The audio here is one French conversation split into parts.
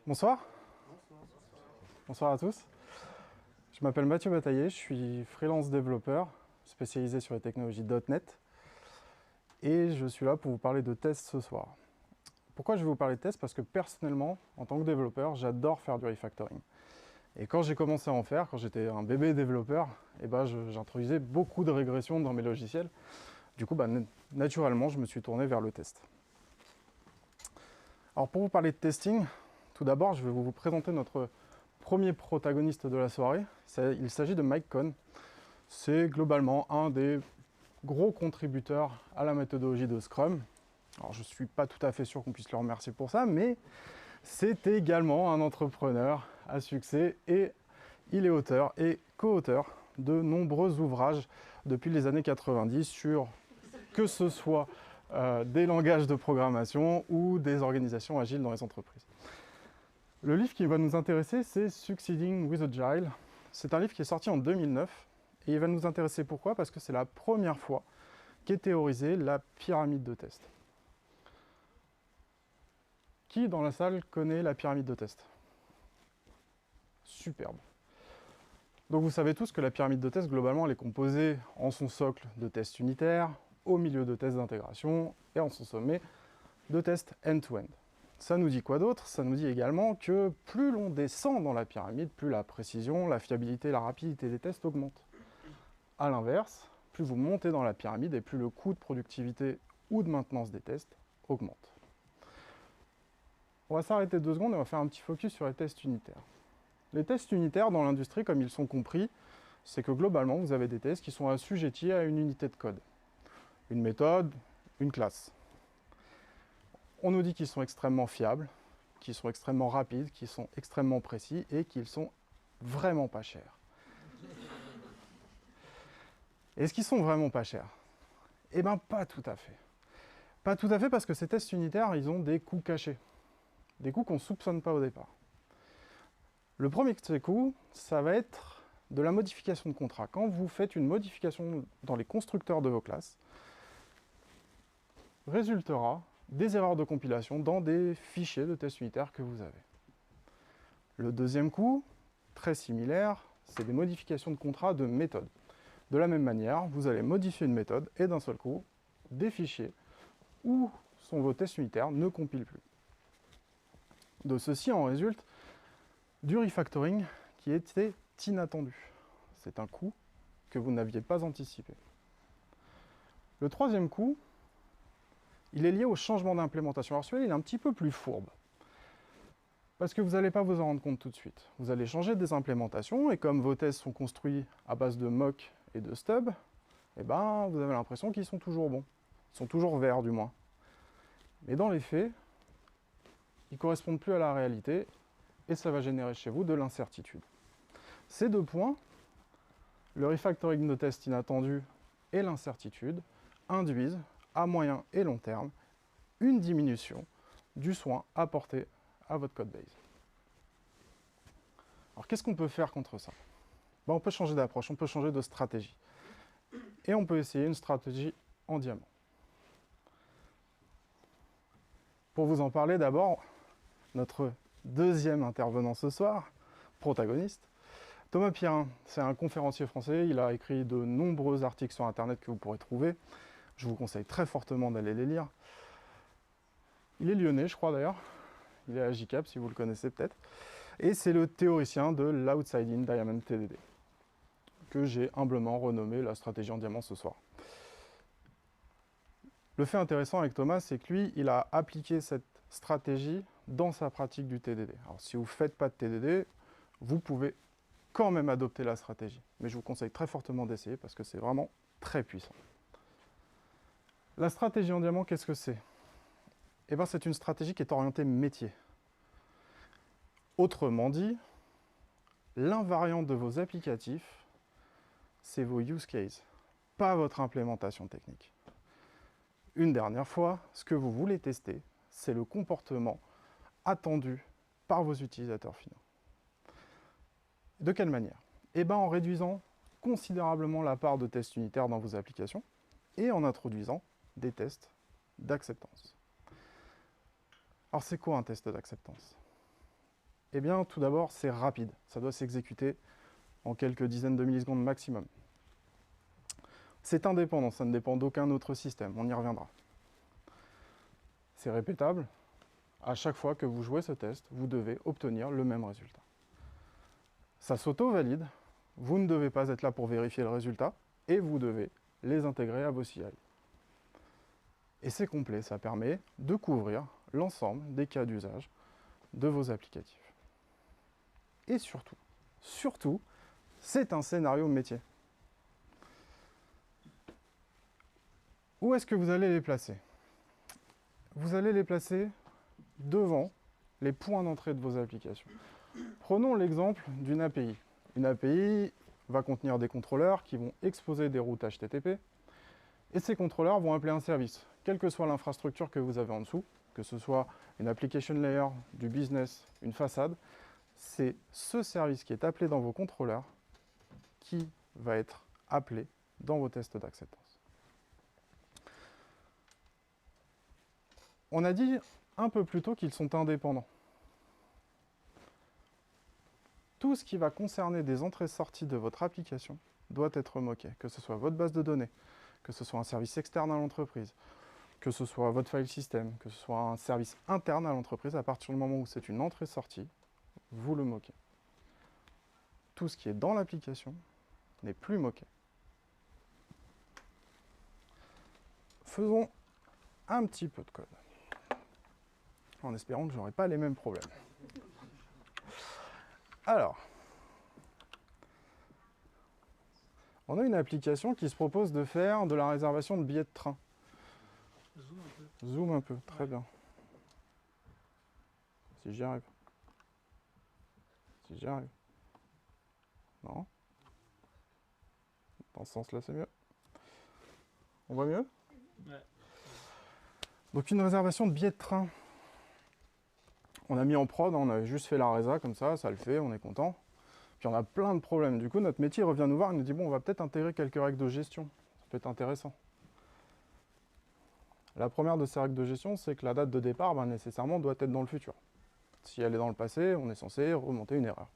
Bonsoir. Bonsoir à tous. Je m'appelle Mathieu Bataillé, je suis freelance développeur spécialisé sur les technologies .NET et je suis là pour vous parler de tests ce soir. Pourquoi je vais vous parler de tests? Parce que personnellement, en tant que développeur, j'adore faire du refactoring. Et quand j'ai commencé à en faire, quand j'étais un bébé développeur, j'introduisais beaucoup de régressions dans mes logiciels. Du coup, naturellement, je me suis tourné vers le test. Alors pour vous parler de testing, tout d'abord, je vais vous présenter notre premier protagoniste de la soirée. Il s'agit de Mike Cohn. C'est globalement un des gros contributeurs à la méthodologie de Scrum. Alors je ne suis pas tout à fait sûr qu'on puisse le remercier pour ça, mais c'est également un entrepreneur à succès et il est auteur et co-auteur de nombreux ouvrages depuis les années 90 sur que ce soit des langages de programmation ou des organisations agiles dans les entreprises. Le livre qui va nous intéresser, c'est Succeeding with Agile. C'est un livre qui est sorti en 2009 et il va nous intéresser pourquoi? Parce que c'est la première fois qu'est théorisée la pyramide de test. Qui dans la salle connaît la pyramide de test? Superbe. Donc vous savez tous que la pyramide de test, globalement, elle est composée en son socle de tests unitaires, au milieu de tests d'intégration et en son sommet de tests end-to-end. Ça nous dit quoi d'autre? Ça nous dit également que plus l'on descend dans la pyramide, plus la précision, la fiabilité, la rapidité des tests augmentent. A l'inverse, plus vous montez dans la pyramide et plus le coût de productivité ou de maintenance des tests augmente. On va s'arrêter 2 secondes et on va faire un petit focus sur les tests unitaires. Les tests unitaires dans l'industrie, comme ils sont compris, c'est que globalement, vous avez des tests qui sont assujettis à une unité de code. Une méthode, une classe. On nous dit qu'ils sont extrêmement fiables, qu'ils sont extrêmement rapides, qu'ils sont extrêmement précis et qu'ils sont vraiment pas chers. Est-ce qu'ils sont vraiment pas chers? Eh bien, pas tout à fait. Pas tout à fait parce que ces tests unitaires, ils ont des coûts cachés. Des coûts qu'on ne soupçonne pas au départ. Le premier de ces coûts, ça va être de la modification de contrat. Quand vous faites une modification dans les constructeurs de vos classes, résultera des erreurs de compilation dans des fichiers de tests unitaires que vous avez. Le deuxième coût, très similaire, c'est des modifications de contrat de méthode. De la même manière, vous allez modifier une méthode et d'un seul coup, des fichiers où sont vos tests unitaires ne compilent plus. De ceci en résulte du refactoring qui était inattendu. C'est un coût que vous n'aviez pas anticipé. Le troisième coût, il est lié au changement d'implémentation. Alors celui-là, il est un petit peu plus fourbe. Parce que vous n'allez pas vous en rendre compte tout de suite. Vous allez changer des implémentations, et comme vos tests sont construits à base de mock et de stub, eh ben, vous avez l'impression qu'ils sont toujours bons. Ils sont toujours verts, du moins. Mais dans les faits, ils ne correspondent plus à la réalité, et ça va générer chez vous de l'incertitude. Ces 2 points, le refactoring de tests inattendus et l'incertitude, induisent, à moyen et long terme, une diminution du soin apporté à votre codebase. Alors qu'est-ce qu'on peut faire contre ça? On peut changer d'approche, on peut changer de stratégie. Et on peut essayer une stratégie en diamant. Pour vous en parler d'abord, notre deuxième intervenant ce soir, protagoniste, Thomas Pierrin. C'est un conférencier français, il a écrit de nombreux articles sur Internet que vous pourrez trouver. Je vous conseille très fortement d'aller les lire. Il est lyonnais, je crois d'ailleurs. Il est à JCAP, si vous le connaissez peut-être. Et c'est le théoricien de l'Outside-in Diamond TDD, que j'ai humblement renommé la stratégie en diamant ce soir. Le fait intéressant avec Thomas, c'est que lui, il a appliqué cette stratégie dans sa pratique du TDD. Alors si vous ne faites pas de TDD, vous pouvez quand même adopter la stratégie. Mais je vous conseille très fortement d'essayer parce que c'est vraiment très puissant. La stratégie en diamant, qu'est-ce que c'est? Eh bien, c'est une stratégie qui est orientée métier. Autrement dit, l'invariant de vos applicatifs, c'est vos use cases, pas votre implémentation technique. Une dernière fois, ce que vous voulez tester, c'est le comportement attendu par vos utilisateurs finaux. De quelle manière? Eh bien, en réduisant considérablement la part de tests unitaires dans vos applications et en introduisant des tests d'acceptance. Alors, c'est quoi un test d'acceptance? Eh bien, tout d'abord, c'est rapide. Ça doit s'exécuter en quelques dizaines de millisecondes maximum. C'est indépendant, ça ne dépend d'aucun autre système, on y reviendra. C'est répétable. À chaque fois que vous jouez ce test, vous devez obtenir le même résultat. Ça s'auto-valide, vous ne devez pas être là pour vérifier le résultat, et vous devez les intégrer à vos CI. Et c'est complet, ça permet de couvrir l'ensemble des cas d'usage de vos applicatifs. Et surtout, c'est un scénario métier. Où est-ce que vous allez les placer? Vous allez les placer devant les points d'entrée de vos applications. Prenons l'exemple d'une API. Une API va contenir des contrôleurs qui vont exposer des routes HTTP, et ces contrôleurs vont appeler un service, quelle que soit l'infrastructure que vous avez en dessous, que ce soit une application layer, du business, une façade, c'est ce service qui est appelé dans vos contrôleurs qui va être appelé dans vos tests d'acceptance. On a dit un peu plus tôt qu'ils sont indépendants. Tout ce qui va concerner des entrées-sorties de votre application doit être moqué, que ce soit votre base de données, que ce soit un service externe à l'entreprise, que ce soit votre file system, que ce soit un service interne à l'entreprise, à partir du moment où c'est une entrée-sortie, vous le moquez. Tout ce qui est dans l'application n'est plus moqué. Faisons un petit peu de code, en espérant que je n'aurai pas les mêmes problèmes. Alors, on a une application qui se propose de faire de la réservation de billets de train. Zoom un peu, très bien. Si j'y arrive. Si j'y arrive. Non. Dans ce sens-là, c'est mieux. On voit mieux? Ouais. Donc une réservation de billets de train. On a mis en prod, on a juste fait la résa comme ça le fait, on est content. Puis on a plein de problèmes. Du coup, notre métier revient nous voir, il nous dit, bon, on va peut-être intégrer quelques règles de gestion. Ça peut être intéressant. La première de ces règles de gestion, c'est que la date de départ, nécessairement, doit être dans le futur. Si elle est dans le passé, on est censé remonter une erreur.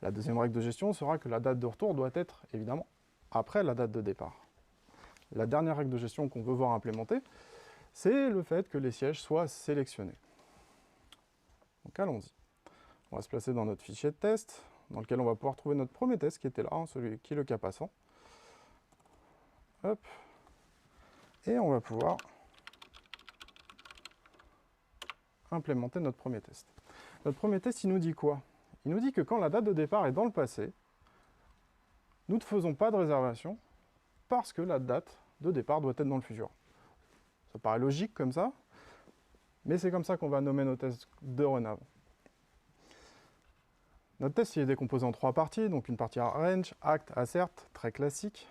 La deuxième règle de gestion sera que la date de retour doit être, évidemment, après la date de départ. La dernière règle de gestion qu'on veut voir implémentée, c'est le fait que les sièges soient sélectionnés. Donc allons-y. On va se placer dans notre fichier de test, dans lequel on va pouvoir trouver notre premier test qui était là, celui qui est le cas passant. Hop. Et on va pouvoir implémenter notre premier test. Notre premier test, il nous dit quoi? Il nous dit que quand la date de départ est dans le passé, nous ne faisons pas de réservation parce que la date de départ doit être dans le futur. Ça paraît logique comme ça, mais c'est comme ça qu'on va nommer nos tests dorénavant. Notre test il est décomposé en 3 parties, donc une partie range, act, assert, très classique,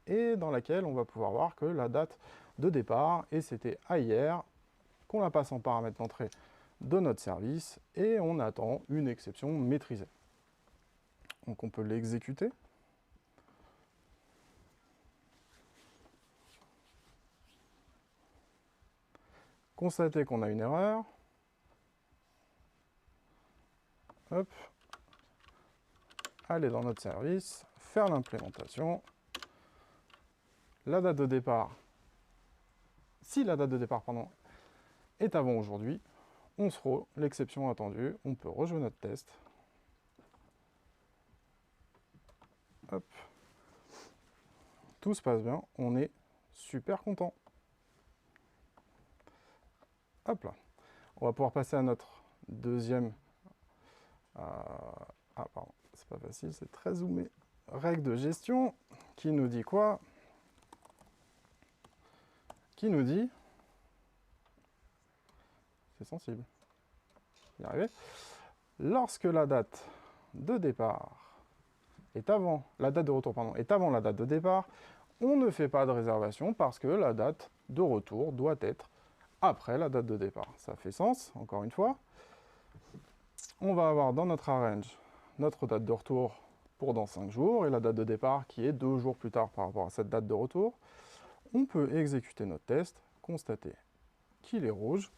et dans laquelle on va pouvoir voir que la date de départ, et c'était à hier, qu'on la passe en paramètre d'entrée de notre service, et on attend une exception maîtrisée. Donc on peut l'exécuter. Constater qu'on a une erreur. Hop. Aller dans notre service, faire l'implémentation. La date de départ, si la date de départ est avant aujourd'hui, on throw l'exception attendue, on peut rejouer notre test. Hop. Tout se passe bien, on est super content. Hop là. On va pouvoir passer à notre deuxième... Ah pardon, c'est pas facile, c'est très zoomé. Règle de gestion, qui nous dit quoi? Qui nous dit... C'est sensible. Y arriver. Lorsque la date de départ est avant... La date de retour, pardon, est avant la date de départ, on ne fait pas de réservation parce que la date de retour doit être après la date de départ. Ça fait sens, encore une fois. On va avoir dans notre arrange notre date de retour pour dans 5 jours et la date de départ qui est 2 jours plus tard par rapport à cette date de retour. On peut exécuter notre test, constater qu'il est rouge,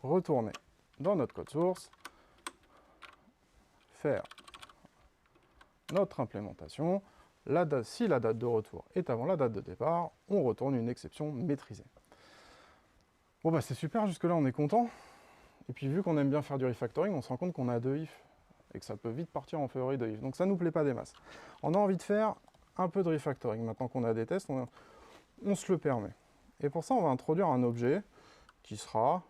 retourner dans notre code source, faire notre implémentation. Si la date de retour est avant la date de départ, on retourne une exception maîtrisée. Bon bah c'est super, jusque-là on est content. Et puis vu qu'on aime bien faire du refactoring, on se rend compte qu'on a 2 ifs et que ça peut vite partir en favori de if. Donc ça ne nous plaît pas des masses. On a envie de faire un peu de refactoring. Maintenant qu'on a des tests, on se le permet. Et pour ça, on va introduire un objet qui sera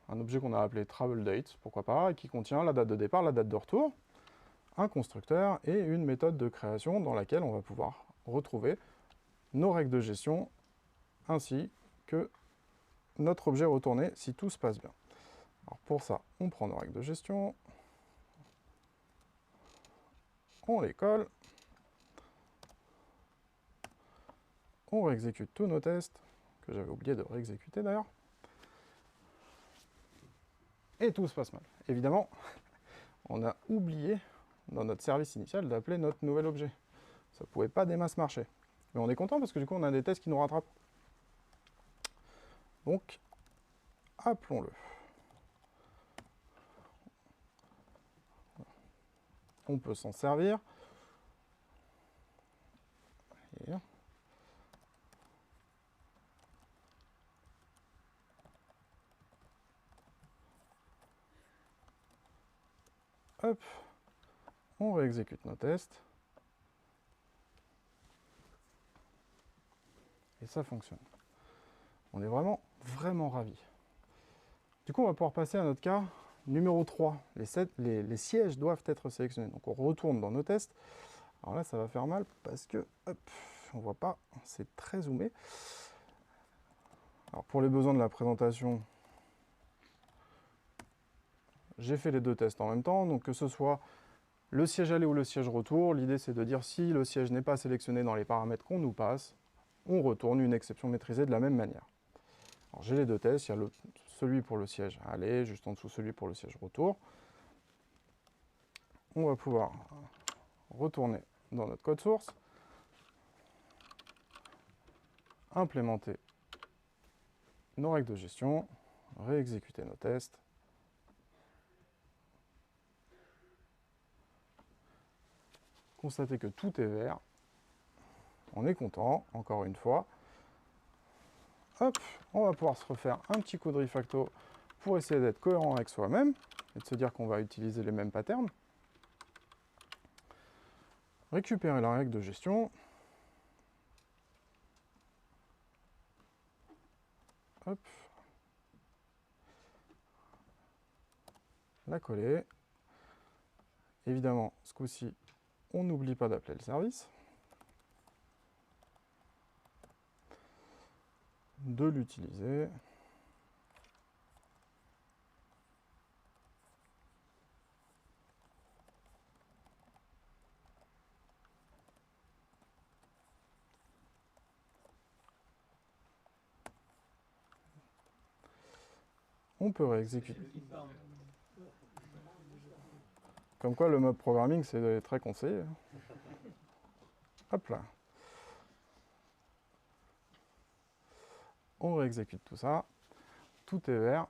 un objet qu'on a appelé TravelDate, pourquoi pas, et qui contient la date de départ, la date de retour, un constructeur et une méthode de création dans laquelle on va pouvoir retrouver nos règles de gestion ainsi que notre objet retourné si tout se passe bien. Alors pour ça, on prend nos règles de gestion, on les colle, on réexécute tous nos tests, que j'avais oublié de réexécuter d'ailleurs, et tout se passe mal. Évidemment, on a oublié dans notre service initial d'appeler notre nouvel objet. Ça ne pouvait pas des masses marcher. Mais on est content parce que du coup, on a des tests qui nous rattrapent. Donc, appelons-le. On peut s'en servir. Et hop, on réexécute nos tests. Et ça fonctionne. On est vraiment ravis. Du coup, on va pouvoir passer à notre cas numéro 3. Les sièges doivent être sélectionnés. Donc on retourne dans nos tests. Alors là, ça va faire mal parce que, hop, on ne voit pas, c'est très zoomé. Alors pour les besoins de la présentation, j'ai fait les 2 tests en même temps, donc que ce soit le siège aller ou le siège retour, l'idée c'est de dire si le siège n'est pas sélectionné dans les paramètres qu'on nous passe, on retourne une exception maîtrisée de la même manière. Alors j'ai les 2 tests, il y a celui pour le siège aller, juste en dessous celui pour le siège retour. On va pouvoir retourner dans notre code source, implémenter nos règles de gestion, réexécuter nos tests. Constatez que tout est vert. On est content, encore une fois. Hop, on va pouvoir se refaire un petit coup de refacto pour essayer d'être cohérent avec soi-même et de se dire qu'on va utiliser les mêmes patterns. Récupérer la règle de gestion. Hop. La coller. Évidemment, ce coup-ci, on n'oublie pas d'appeler le service. De l'utiliser. On peut réexécuter. Comme quoi, le mob programming, c'est très conseillé. Hop là. On réexécute tout ça. Tout est vert.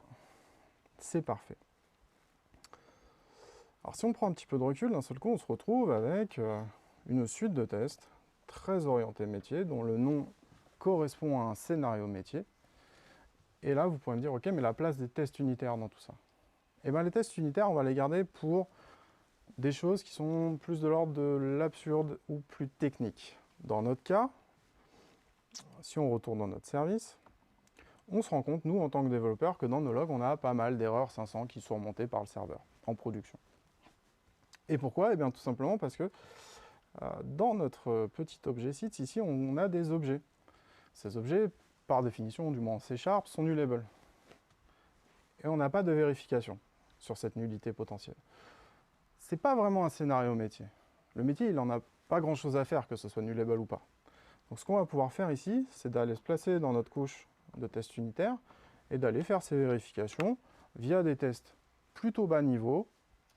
C'est parfait. Alors si on prend un petit peu de recul, d'un seul coup, on se retrouve avec une suite de tests très orientés métier, dont le nom correspond à un scénario métier. Et là, vous pourrez me dire, ok, mais la place des tests unitaires dans tout ça. Eh bien, les tests unitaires, on va les garder pour des choses qui sont plus de l'ordre de l'absurde ou plus techniques. Dans notre cas, si on retourne dans notre service, on se rend compte, nous, en tant que développeurs, que dans nos logs, on a pas mal d'erreurs 500 qui sont remontées par le serveur en production. Et pourquoi? Eh bien, tout simplement parce que dans notre petit objet site, ici, on a des objets. Ces objets, par définition, du moins en C#, sont nullables. Et on n'a pas de vérification sur cette nullité potentielle. C'est pas vraiment un scénario métier. Le métier, il n'en a pas grand-chose à faire, que ce soit nullable ou pas. Donc ce qu'on va pouvoir faire ici, c'est d'aller se placer dans notre couche de tests unitaires et d'aller faire ces vérifications via des tests plutôt bas niveau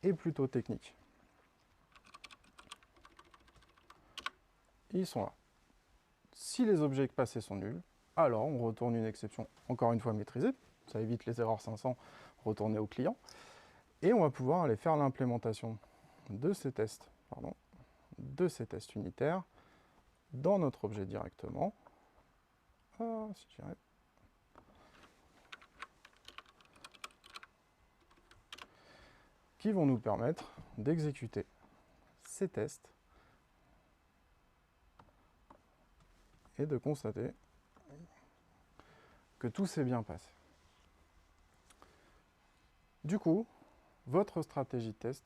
et plutôt techniques. Ils sont là. Si les objets passés sont nuls, alors on retourne une exception encore une fois maîtrisée, ça évite les erreurs 500 retournées au client, et on va pouvoir aller faire l'implémentation de ces tests, unitaires dans notre objet directement. Si j'y arrive. Qui vont nous permettre d'exécuter ces tests et de constater que tout s'est bien passé. Du coup, votre stratégie de test,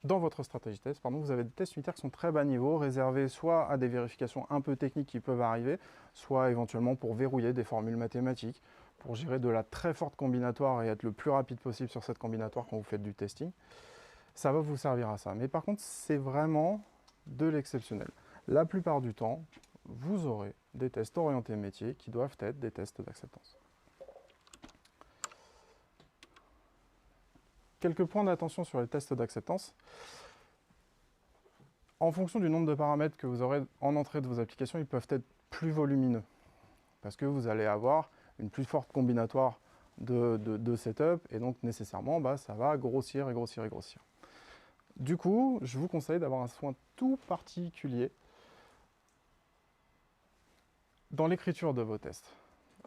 dans votre stratégie de test, vous avez des tests unitaires qui sont très bas niveau, réservés soit à des vérifications un peu techniques qui peuvent arriver, soit éventuellement pour verrouiller des formules mathématiques, pour gérer de la très forte combinatoire et être le plus rapide possible sur cette combinatoire quand vous faites du testing. Ça va vous servir à ça. Mais par contre, c'est vraiment de l'exceptionnel. La plupart du temps, vous aurez des tests orientés métier qui doivent être des tests d'acceptance. Quelques points d'attention sur les tests d'acceptance. En fonction du nombre de paramètres que vous aurez en entrée de vos applications, ils peuvent être plus volumineux. Parce que vous allez avoir une plus forte combinatoire de setup, et donc nécessairement, ça va grossir et grossir et grossir. Du coup, je vous conseille d'avoir un soin tout particulier dans l'écriture de vos tests.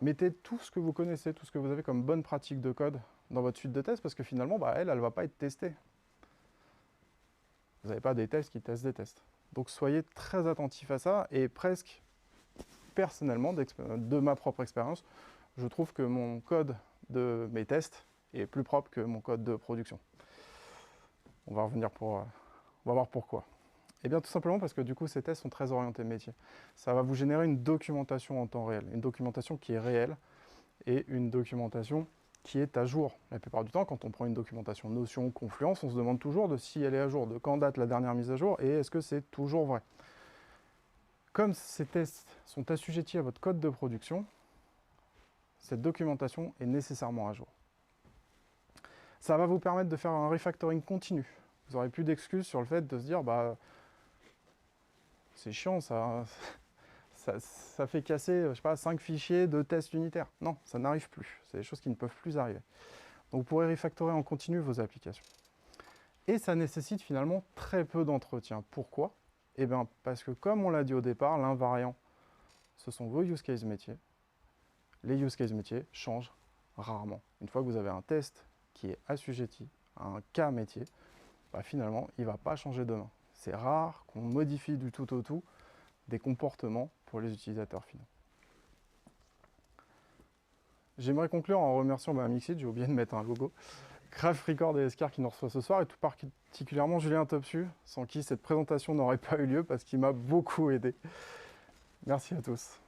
Mettez tout ce que vous connaissez, tout ce que vous avez comme bonne pratique de code dans votre suite de tests, parce que finalement, elle ne va pas être testée. Vous n'avez pas des tests qui testent des tests. Donc soyez très attentifs à ça, et presque personnellement, de ma propre expérience, je trouve que mon code de mes tests est plus propre que mon code de production. On va voir pourquoi. Eh bien tout simplement parce que du coup ces tests sont très orientés métier. Ça va vous générer une documentation en temps réel, une documentation qui est réelle et une documentation qui est à jour. La plupart du temps, quand on prend une documentation Notion, Confluence, on se demande toujours de si elle est à jour, de quand date la dernière mise à jour et est-ce que c'est toujours vrai. Comme ces tests sont assujettis à votre code de production, cette documentation est nécessairement à jour. Ça va vous permettre de faire un refactoring continu. Vous n'aurez plus d'excuses sur le fait de se dire c'est chiant, ça fait casser, je sais pas, 5 fichiers de tests unitaires. Non, ça n'arrive plus. C'est des choses qui ne peuvent plus arriver. Donc vous pourrez refactorer en continu vos applications. Et ça nécessite finalement très peu d'entretien. Pourquoi? Eh bien, parce que comme on l'a dit au départ, l'invariant, ce sont vos use cases métiers. Les use cases métiers changent rarement. Une fois que vous avez un test qui est assujetti à un cas métier, finalement, il ne va pas changer demain. C'est rare qu'on modifie du tout au tout des comportements pour les utilisateurs finaux. J'aimerais conclure en remerciant Mixit, j'ai oublié de mettre un logo, Graph Record et Escar qui nous reçoit ce soir, et tout particulièrement Julien Topsu, sans qui cette présentation n'aurait pas eu lieu parce qu'il m'a beaucoup aidé. Merci à tous.